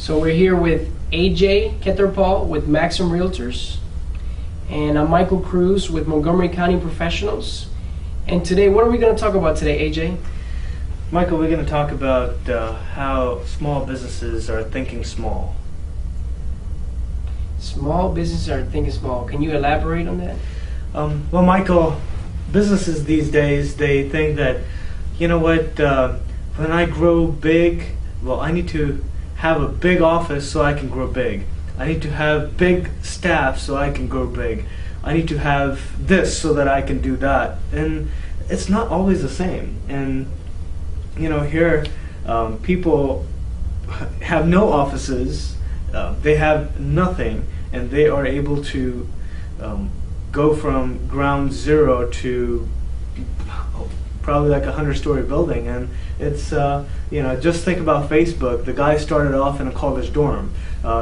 So we're here with AJ Khetarpal with Maxxum Realtors, and I'm Michael Cruz with Montgomery County Professionals. And today, what are we going to talk about today, AJ? Michael, we're going to talk about how small businesses are thinking small. Small businesses are thinking small. Can you elaborate on that? Well, Michael, businesses these days, they think that, you know what, when I grow big, well, I need to have a big office so I can grow big. I need to have big staff so I can grow big. I need to have this so that I can do that. And it's not always the same. And, you know, here, people have no offices, they have nothing, and they are able to go from ground zero to probably like a 100-story building. And it's, you know, just think about Facebook. The guy started off in a college dorm.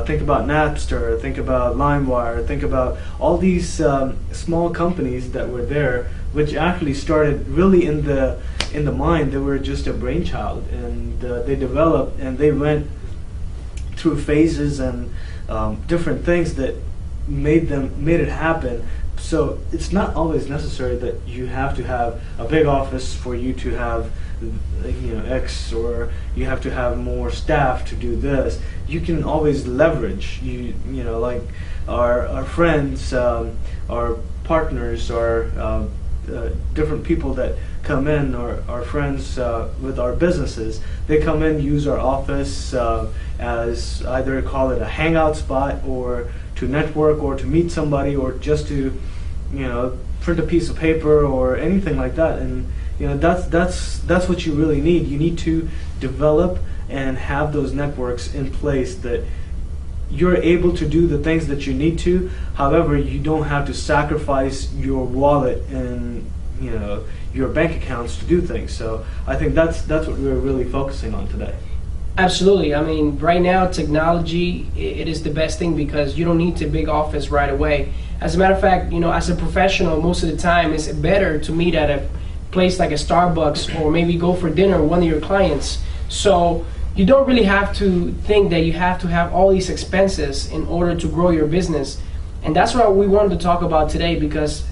Think about Napster, think about LimeWire, think about all these small companies that were there, which actually started really in the mind. They were just a brainchild, and they developed and they went through phases and different things that made it happen. So it's not always necessary that you have to have a big office for you to have, you know, X, or you have to have more staff to do this. You can always leverage. You know, like our friends, our partners, our different people that come in, or our friends with our businesses. They come in, use our office as either call it a hangout spot, or to network, or to meet somebody, or just to, you know, print a piece of paper or anything like that. And you know, that's what you really need. You need to develop and have those networks in place that you're able to do the things that you need to. However, you don't have to sacrifice your wallet and, you know, your bank accounts to do things. So I think that's what we're really focusing on today. Absolutely. I mean, right now, technology, it is the best thing, because you don't need a big office right away. As a matter of fact, you know, as a professional, most of the time, it's better to meet at a place like a Starbucks, or maybe go for dinner with one of your clients. So you don't really have to think that you have to have all these expenses in order to grow your business. And that's what we wanted to talk about today, because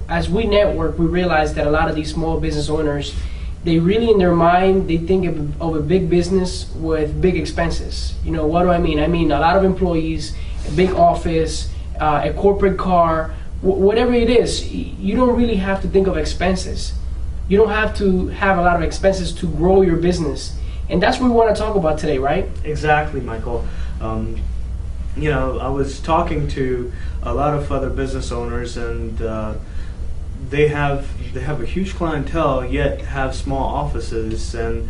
as we network, we realize that a lot of these small business owners, they really, in their mind, they think of a big business with big expenses. You know, what do I mean? I mean a lot of employees, a big office, a corporate car, whatever it is. You don't really have to think of expenses. You don't have to have a lot of expenses to grow your business. And that's what we want to talk about today, right? Exactly, Michael. You know, I was talking to a lot of other business owners, and they have a huge clientele, yet have small offices, and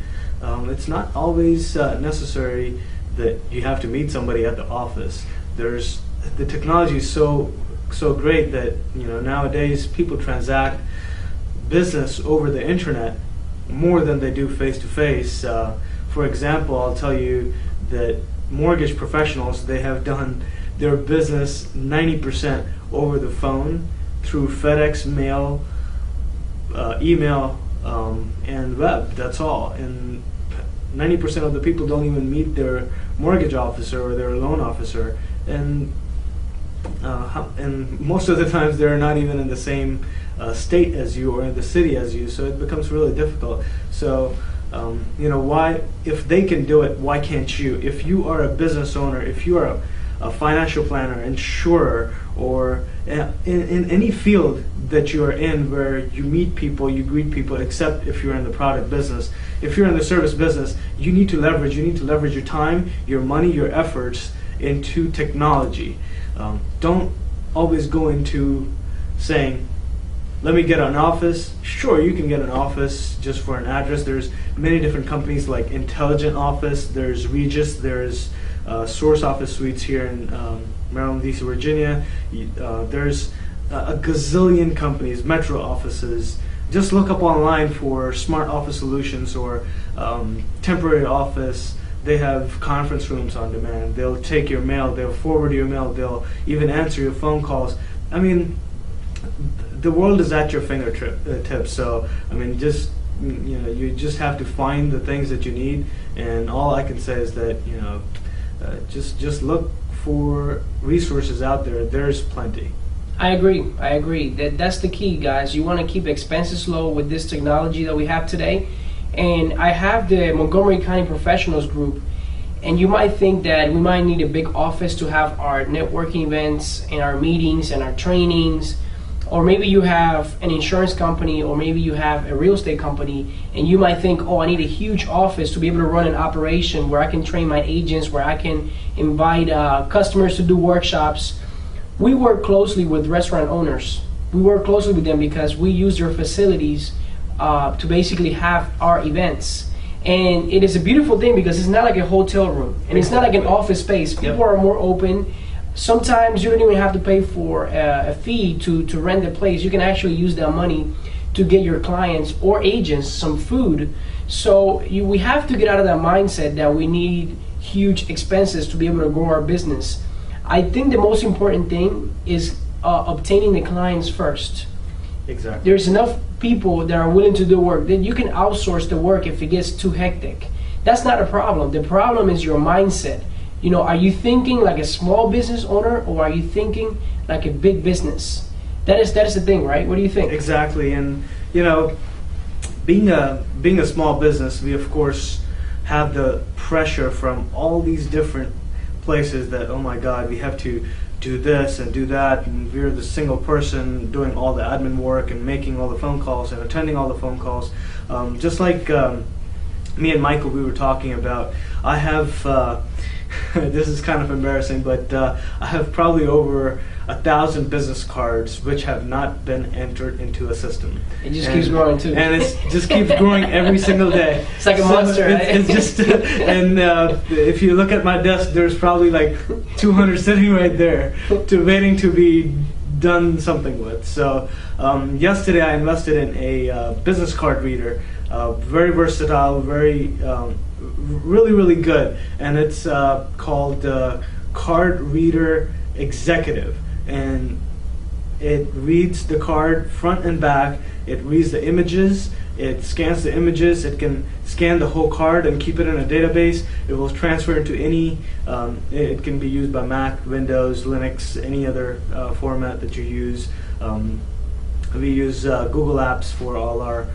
it's not always necessary that you have to meet somebody at the office. The technology is so great that, you know, nowadays people transact business over the internet more than they do face to face. For example, I'll tell you that mortgage professionals, they have done their business 90% over the phone through FedEx, mail, email, and web. That's all. And 90% of the people don't even meet their mortgage officer or their loan officer, and most of the times they're not even in the same state as you, or in the city as you. So it becomes really difficult. So you know, why, if they can do it, why can't you? If you are a business owner, if you are a financial planner, insurer, or in any field that you are in, where you meet people, you greet people, except if you're in the product business. If you're in the service business, you need to leverage your time, your money, your efforts into technology. Don't always go into saying, let me get an office. Sure, you can get an office just for an address. There's many different companies like Intelligent Office, there's Regis, there's Source Office Suites here in Maryland, DC, Virginia. There's a gazillion companies, Metro offices. Just look up online for Smart Office Solutions, or Temporary Office. They have conference rooms on demand. They'll take your mail, they'll forward your mail, they'll even answer your phone calls. I mean, the world is at your fingertips. So I mean, just, you know, you just have to find the things that you need. And all I can say is that, you know, just look for resources out there. There's plenty. I agree. That's the key, guys. You want to keep expenses low with this technology that we have today. And I have the Montgomery County Professionals group, and you might think that we might need a big office to have our networking events and our meetings and our trainings. Or maybe you have an insurance company, or maybe you have a real estate company, and you might think, oh, I need a huge office to be able to run an operation where I can train my agents, where I can invite customers to do workshops. We work closely with restaurant owners. We work closely with them because we use their facilities to basically have our events. And it is a beautiful thing because it's not like a hotel room, and it's not like an office space. People are more open. Sometimes you don't even have to pay for a fee to rent the place. You can actually use that money to get your clients or agents some food. So we have to get out of that mindset that we need huge expenses to be able to grow our business. I think the most important thing is obtaining the clients first. Exactly. There's enough people that are willing to do work. Then you can outsource the work if it gets too hectic. That's not a problem. The problem is your mindset. You know, are you thinking like a small business owner, or are you thinking like a big business? That is the thing, right? What do you think? Exactly. And you know, being a small business, we of course have the pressure from all these different places that, oh my God, we have to do this and do that, and we're the single person doing all the admin work and making all the phone calls and attending all the phone calls. Just like me and Michael, we were talking about, I have this is kind of embarrassing, but I have probably over 1,000 business cards which have not been entered into a system. It just keeps growing too. And it just keeps growing every single day. It's like a monster, right? It's just, and if you look at my desk, there's probably like 200 sitting right there, waiting to be done something with. So yesterday I invested in a business card reader, very versatile, very really good, and it's called Card Reader Executive, and it reads the card front and back. It reads the images, it scans the images, it can scan the whole card and keep it in a database. It will transfer into any, it can be used by Mac, Windows, Linux, any other format that you use. We use Google Apps for all our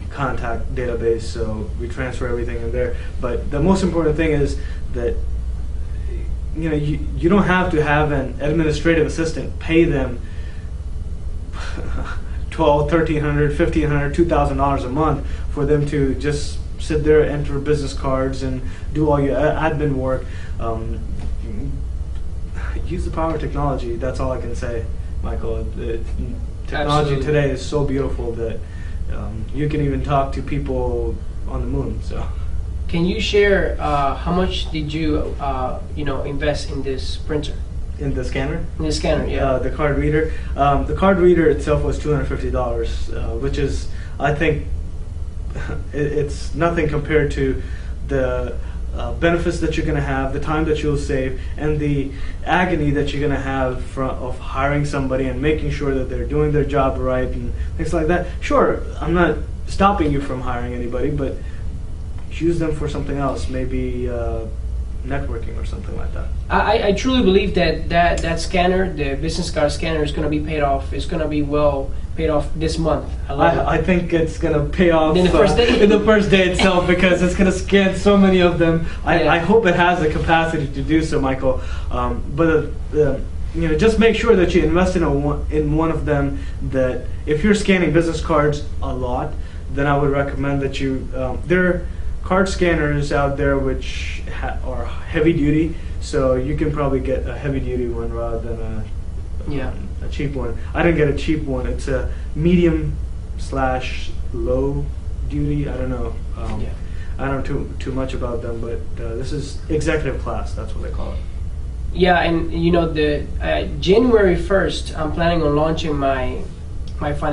contact database, so we transfer everything in there. But the most important thing is that you know, you don't have to have an administrative assistant pay them $1,200, $1,300, $1,500, $2,000 a month for them to just sit there, enter business cards, and do all your admin work. Use the power of technology. That's all I can say, Michael. Technology Absolutely. today is so beautiful that you can even talk to people on the moon. So, Can you share how much did you invest in this printer? in the scanner, In the scanner, yeah. the card reader. The card reader itself was $250, which is, I think, it's nothing compared to the benefits that you're going to have, the time that you'll save, and the agony that you're going to have of hiring somebody and making sure that they're doing their job right and things like that. Sure, I'm not stopping you from hiring anybody, but use them for something else, maybe networking or something like that. I truly believe that scanner, the business card scanner, is going to be paid off. It's going to be well paid off this month. I think it's going to pay off in the first day, in the first day itself, because it's going to scan so many of them. I hope it has the capacity to do so, Michael. But just make sure that you invest in one of them. That if you're scanning business cards a lot, then I would recommend that you. There are card scanners out there which are heavy duty, so you can probably get a heavy duty one rather than a cheap one. I didn't get a cheap one. It's a medium / low duty. I don't know. I don't know too much about them, but this is executive class. That's what they call it. Yeah, and the January 1st, I'm planning on launching my financial